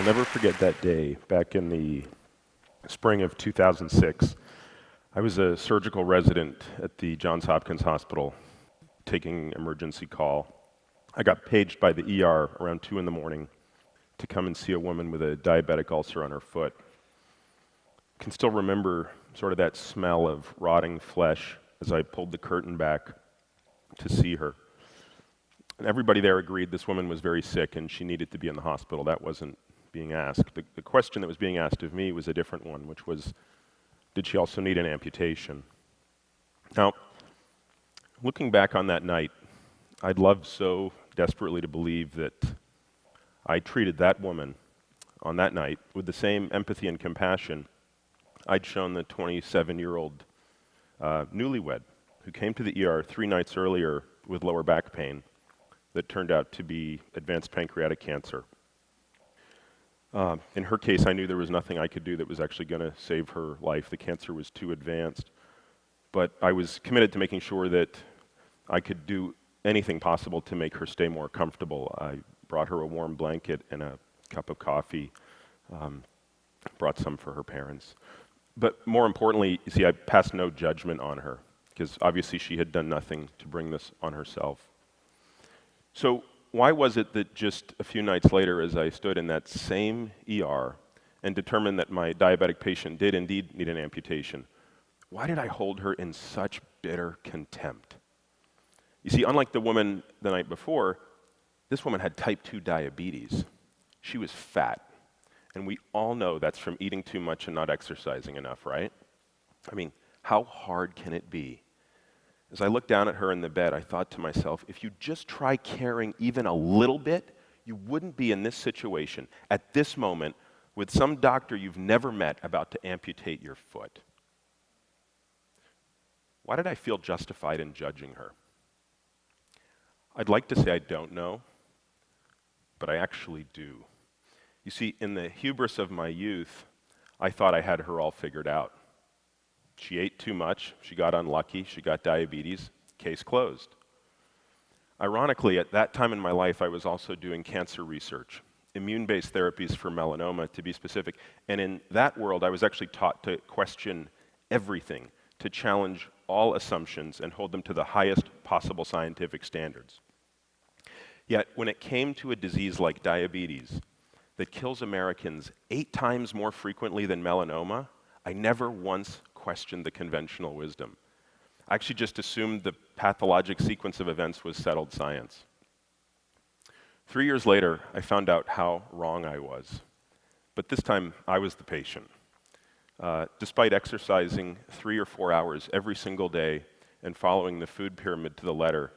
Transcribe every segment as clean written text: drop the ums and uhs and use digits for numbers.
never forget that day back in the spring of 2006. I was a surgical resident at the Johns Hopkins Hospital taking emergency call. I got paged by the ER around 2 in the morning to come and see a woman with a diabetic ulcer on her foot. I can still remember sort of that smell of rotting flesh as I pulled the curtain back to see her. And everybody there agreed this woman was very sick and she needed to be in the hospital. That wasn't being asked. The question that was being asked of me was a different one, which was, did she also need an amputation? Now, looking back on that night, I'd love so desperately to believe that I treated that woman on that night with the same empathy and compassion I'd shown the 27-year-old newlywed who came to the ER 3 nights earlier with lower back pain that turned out to be advanced pancreatic cancer. In her case, I knew there was nothing I could do that was actually going to save her life. The cancer was too advanced. But I was committed to making sure that I could do anything possible to make her stay more comfortable. I brought her a warm blanket and a cup of coffee, brought some for her parents. But more importantly, you see, I passed no judgment on her, because obviously she had done nothing to bring this on herself. So why was it that just a few nights later, as I stood in that same ER and determined that my diabetic patient did indeed need an amputation, why did I hold her in such bitter contempt? You see, unlike the woman the night before, this woman had type 2 diabetes. She was fat. And we all know that's from eating too much and not exercising enough, right? I mean, how hard can it be? As I looked down at her in the bed, I thought to myself, if you just try caring even a little bit, you wouldn't be in this situation at this moment with some doctor you've never met about to amputate your foot. Why did I feel justified in judging her? I'd like to say I don't know, but I actually do. You see, in the hubris of my youth, I thought I had her all figured out. She ate too much, she got unlucky, she got diabetes, case closed. Ironically, at that time in my life, I was also doing cancer research, immune-based therapies for melanoma, to be specific. And in that world, I was actually taught to question everything, to challenge all assumptions and hold them to the highest possible scientific standards. Yet, when it came to a disease like diabetes, that kills Americans 8 times more frequently than melanoma, I never once questioned the conventional wisdom. I actually just assumed the pathologic sequence of events was settled science. 3 years later, I found out how wrong I was. But this time, I was the patient. Despite exercising 3 or 4 hours every single day and following the food pyramid to the letter,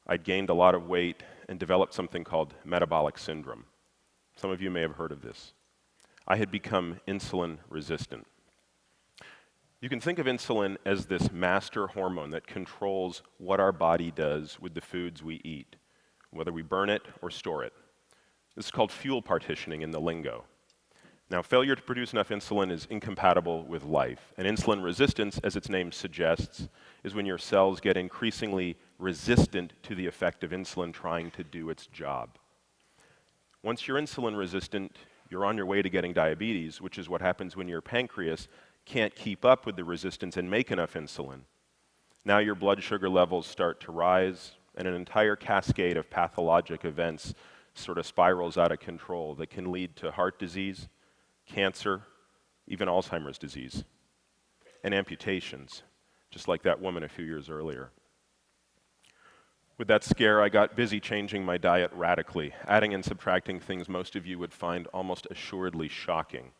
I'd gained a lot of weight and developed something called metabolic syndrome. Some of you may have heard of this. I had become insulin resistant. You can think of insulin as this master hormone that controls what our body does with the foods we eat, whether we burn it or store it. This is called fuel partitioning in the lingo. Now, failure to produce enough insulin is incompatible with life, and insulin resistance, as its name suggests, is when your cells get increasingly resistant to the effect of insulin trying to do its job. Once you're insulin resistant, you're on your way to getting diabetes, which is what happens when your pancreas can't keep up with the resistance and make enough insulin. Now your blood sugar levels start to rise, and an entire cascade of pathologic events sort of spirals out of control that can lead to heart disease, cancer, even Alzheimer's disease, and amputations, just like that woman a few years earlier. With that scare, I got busy changing my diet radically, adding and subtracting things most of you would find almost assuredly shocking.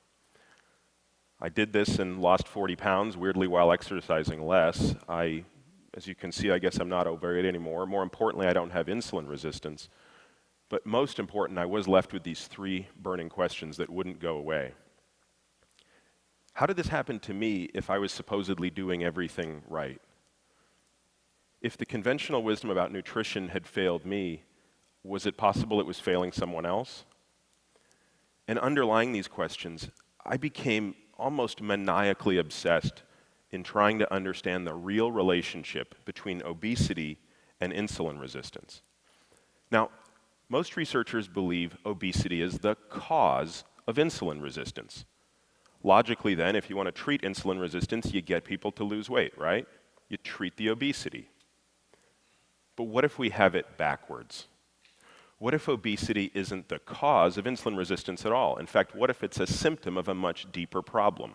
I did this and lost 40 pounds, weirdly, while exercising less. As you can see, I guess I'm not overweight anymore. More importantly, I don't have insulin resistance. But most important, I was left with these 3 burning questions that wouldn't go away. How did this happen to me if I was supposedly doing everything right? If the conventional wisdom about nutrition had failed me, was it possible it was failing someone else? And underlying these questions, I became almost maniacally obsessed in trying to understand the real relationship between obesity and insulin resistance. Now, most researchers believe obesity is the cause of insulin resistance. Logically then, if you want to treat insulin resistance, you get people to lose weight, right? You treat the obesity. But what if we have it backwards? What if obesity isn't the cause of insulin resistance at all? In fact, what if it's a symptom of a much deeper problem?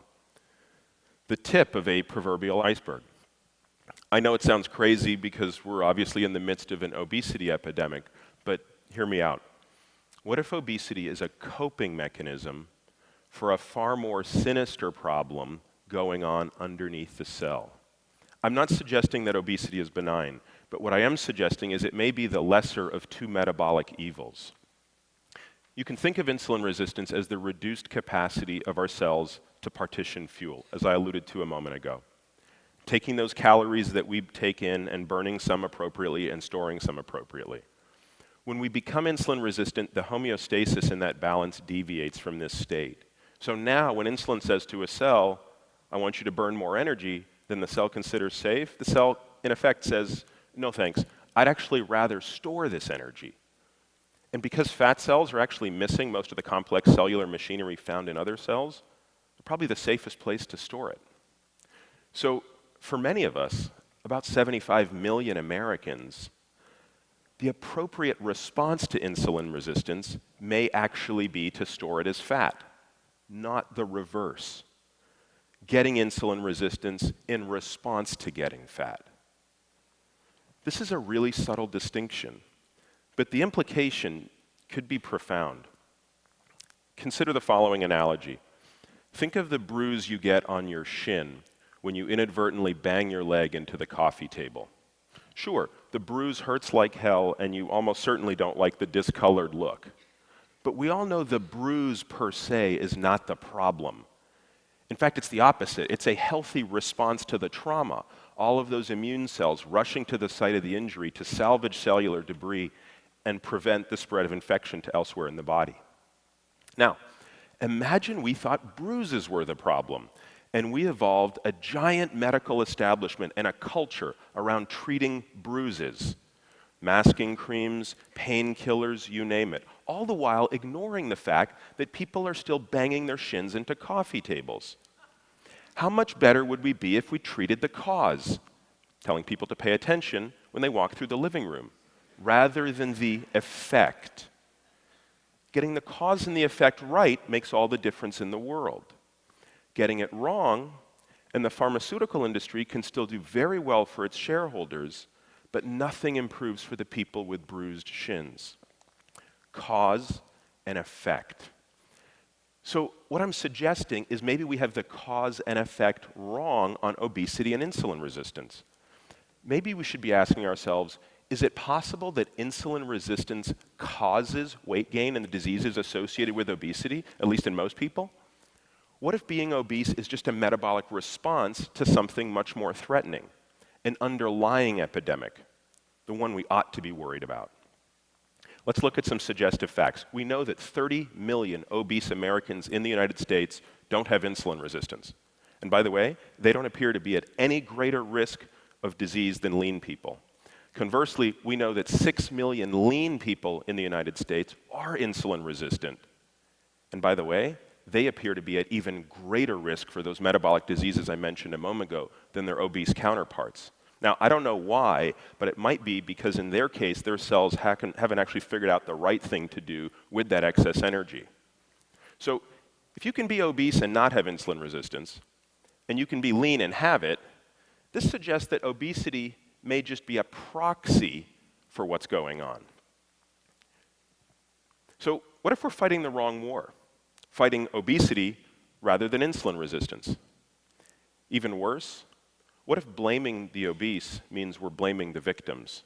The tip of a proverbial iceberg. I know it sounds crazy because we're obviously in the midst of an obesity epidemic, but hear me out. What if obesity is a coping mechanism for a far more sinister problem going on underneath the cell? I'm not suggesting that obesity is benign, but what I am suggesting is it may be the lesser of two metabolic evils. You can think of insulin resistance as the reduced capacity of our cells to partition fuel, as I alluded to a moment ago. Taking those calories that we take in and burning some appropriately and storing some appropriately. When we become insulin resistant, the homeostasis in that balance deviates from this state. So now when insulin says to a cell, I want you to burn more energy than the cell considers safe, the cell in effect says, no thanks, I'd actually rather store this energy. And because fat cells are actually missing most of the complex cellular machinery found in other cells, they're probably the safest place to store it. So for many of us, about 75 million Americans, the appropriate response to insulin resistance may actually be to store it as fat, not the reverse. Getting insulin resistance in response to getting fat. This is a really subtle distinction, but the implication could be profound. Consider the following analogy. Think of the bruise you get on your shin when you inadvertently bang your leg into the coffee table. Sure, the bruise hurts like hell and you almost certainly don't like the discolored look. But we all know the bruise per se is not the problem. In fact, it's the opposite. It's a healthy response to the trauma. All of those immune cells rushing to the site of the injury to salvage cellular debris and prevent the spread of infection to elsewhere in the body. Now, imagine we thought bruises were the problem, and we evolved a giant medical establishment and a culture around treating bruises. Masking creams, painkillers, you name it, all the while ignoring the fact that people are still banging their shins into coffee tables. How much better would we be if we treated the cause, telling people to pay attention when they walk through the living room, rather than the effect? Getting the cause and the effect right makes all the difference in the world. Getting it wrong, and the pharmaceutical industry can still do very well for its shareholders, but nothing improves for the people with bruised shins. Cause and effect. So what I'm suggesting is maybe we have the cause and effect wrong on obesity and insulin resistance. Maybe we should be asking ourselves, is it possible that insulin resistance causes weight gain and the diseases associated with obesity, at least in most people? What if being obese is just a metabolic response to something much more threatening? An underlying epidemic, the one we ought to be worried about. Let's look at some suggestive facts. We know that 30 million obese Americans in the United States don't have insulin resistance. And by the way, they don't appear to be at any greater risk of disease than lean people. Conversely, we know that 6 million lean people in the United States are insulin resistant. And by the way, they appear to be at even greater risk for those metabolic diseases I mentioned a moment ago than their obese counterparts. Now, I don't know why, but it might be because in their case, their cells haven't actually figured out the right thing to do with that excess energy. So if you can be obese and not have insulin resistance, and you can be lean and have it, this suggests that obesity may just be a proxy for what's going on. So what if we're fighting the wrong war? Fighting obesity rather than insulin resistance? Even worse, what if blaming the obese means we're blaming the victims?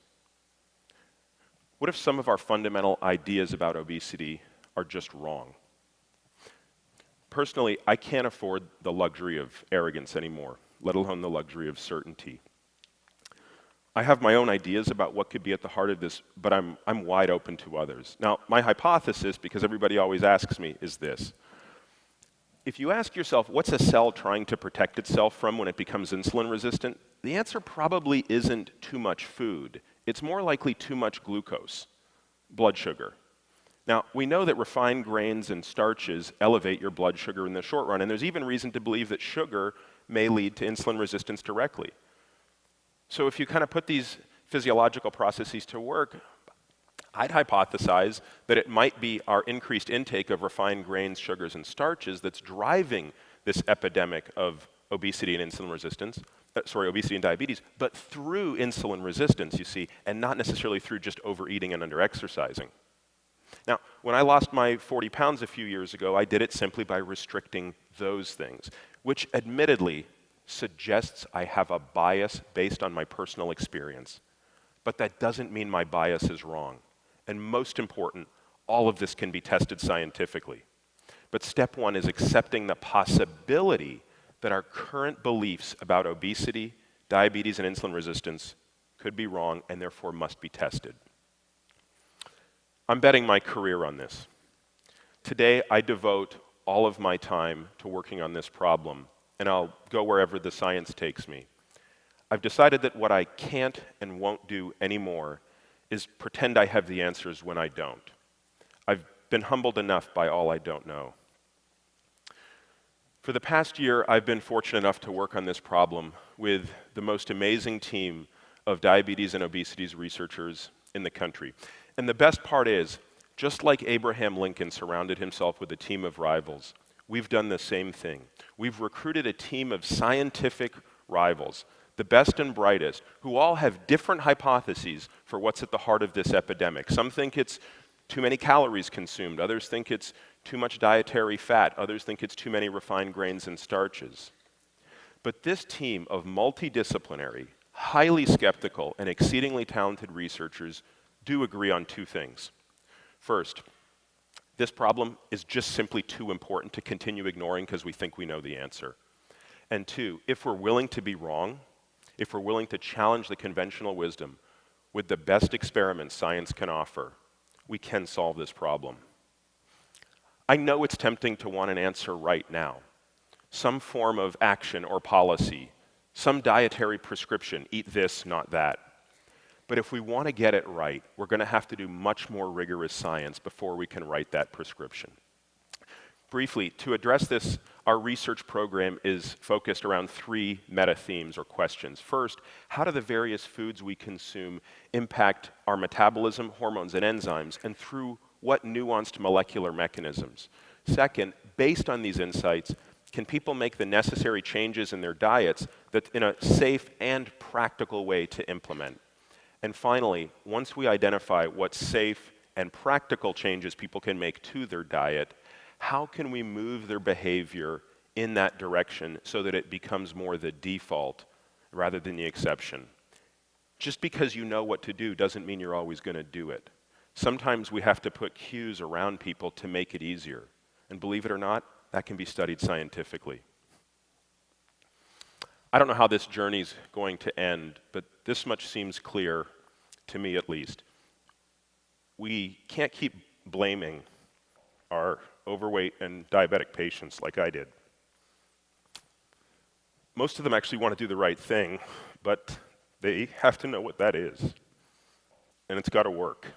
What if some of our fundamental ideas about obesity are just wrong? Personally, I can't afford the luxury of arrogance anymore, let alone the luxury of certainty. I have my own ideas about what could be at the heart of this, but I'm wide open to others. Now, my hypothesis, because everybody always asks me, is this. If you ask yourself, what's a cell trying to protect itself from when it becomes insulin resistant? The answer probably isn't too much food. It's more likely too much glucose, blood sugar. Now, we know that refined grains and starches elevate your blood sugar in the short run, and there's even reason to believe that sugar may lead to insulin resistance directly. So if you kind of put these physiological processes to work, I'd hypothesize that it might be our increased intake of refined grains, sugars, and starches that's driving this epidemic of obesity and insulin resistance, obesity and diabetes, but through insulin resistance, you see, and not necessarily through just overeating and underexercising. Now, when I lost my 40 pounds a few years ago, I did it simply by restricting those things, which admittedly suggests I have a bias based on my personal experience. But that doesn't mean my bias is wrong. And most important, all of this can be tested scientifically. But step one is accepting the possibility that our current beliefs about obesity, diabetes, and insulin resistance could be wrong and therefore must be tested. I'm betting my career on this. Today, I devote all of my time to working on this problem, and I'll go wherever the science takes me. I've decided that what I can't and won't do anymore is pretend I have the answers when I don't. I've been humbled enough by all I don't know. For the past year, I've been fortunate enough to work on this problem with the most amazing team of diabetes and obesity researchers in the country. And the best part is, just like Abraham Lincoln surrounded himself with a team of rivals, we've done the same thing. We've recruited a team of scientific rivals, the best and brightest, who all have different hypotheses for what's at the heart of this epidemic. Some think it's too many calories consumed, others think it's too much dietary fat, others think it's too many refined grains and starches. But this team of multidisciplinary, highly skeptical, and exceedingly talented researchers do agree on two things. First, this problem is just simply too important to continue ignoring because we think we know the answer. And two, if we're willing to be wrong, if we're willing to challenge the conventional wisdom with the best experiments science can offer, we can solve this problem. I know it's tempting to want an answer right now. Some form of action or policy, some dietary prescription, eat this, not that. But if we want to get it right, we're going to have to do much more rigorous science before we can write that prescription. Briefly, to address this, our research program is focused around three meta-themes or questions. First, how do the various foods we consume impact our metabolism, hormones, and enzymes, and through what nuanced molecular mechanisms? Second, based on these insights, can people make the necessary changes in their diets that in a safe and practical way to implement? And finally, once we identify what safe and practical changes people can make to their diet, how can we move their behavior in that direction so that it becomes more the default rather than the exception? Just because you know what to do doesn't mean you're always going to do it. Sometimes we have to put cues around people to make it easier. And believe it or not, that can be studied scientifically. I don't know how this journey's going to end, but this much seems clear, to me at least. We can't keep blaming our overweight and diabetic patients like I did. Most of them actually want to do the right thing, but they have to know what that is. And it's got to work.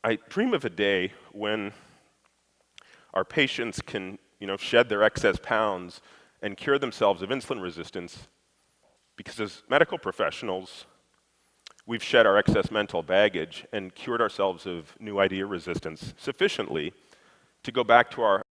I dream of a day when our patients can, shed their excess pounds and cure themselves of insulin resistance, because as medical professionals, we've shed our excess mental baggage and cured ourselves of new idea resistance sufficiently to go back to our